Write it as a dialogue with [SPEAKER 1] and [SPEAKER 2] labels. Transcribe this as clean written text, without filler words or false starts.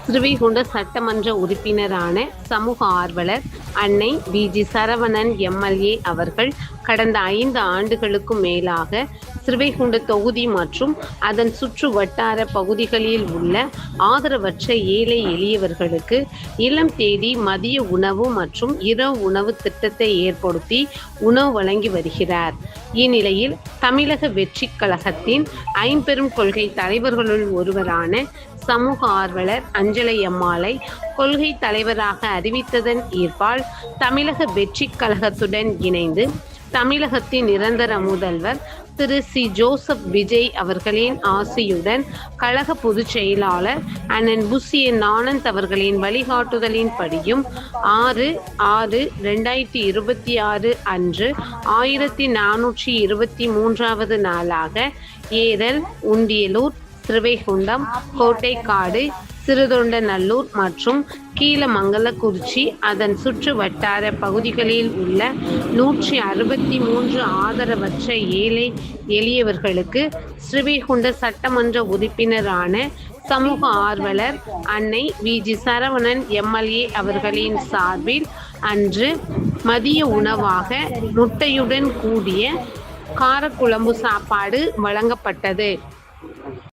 [SPEAKER 1] ஸ்ரீவைகுண்ட சட்டமன்ற உறுப்பினரான சமூக ஆர்வலர் அன்னை வி.ஜி. சரவணன் எம்.எல்.ஏ. அவர்கள் கடந்த 5 ஆண்டுகளுக்கும் மேலாக ஸ்ரீவைகுண்ட தொகுதி மற்றும் அதன் சுற்று வட்டார பகுதிகளில் உள்ள ஆதரவற்ற ஏழை எளியவர்களுக்கு இளம் தேதி மதிய உணவு மற்றும் இரவு உணவு திட்டத்தை ஏற்படுத்தி உணவு வழங்கி வருகிறார். இந்நிலையில் தமிழக வெற்றிக் கழகத்தின் ஐம்பெரும் கொள்கை தலைவர்களுள் ஒருவரான சமூக ஆர்வலர் அஞ்சலை அம்மாளை கொள்கை தலைவராக அறிவித்ததன் ஈர்ப்பால் தமிழக வெற்றிக் கழகத்துடன் இணைந்து தமிழகத்தின் நிரந்தர முதல்வர் திரு சி. ஜோசப் விஜய் அவர்களின் ஆசியுடன் கழக பொதுச் செயலாளர் அண்ணன் புசி என். ஆனந்த் அவர்களின் வழிகாட்டுதலின்படியும் 6/6/2026 அன்று 1423வது நாளாக ஏரல், உண்டியலூர், ஸ்ரீவைகுண்டம், கோட்டைக்காடு, சிறுதொண்டநல்லூர் மற்றும் கீழமங்கலக்குறிச்சி அதன் சுற்று வட்டார பகுதிகளில் உள்ள 163 ஆதரவற்ற ஏழை எளியவர்களுக்கு ஸ்ரீவைகுண்ட சட்டமன்ற உறுப்பினரான சமூக ஆர்வலர் அன்னை வி.ஜி. சரவணன் எம்.எல்.ஏ. அவர்களின் சார்பில் அன்று மதிய உணவாக முட்டையுடன் கூடிய காரக்குழம்பு சாப்பாடு வழங்கப்பட்டது.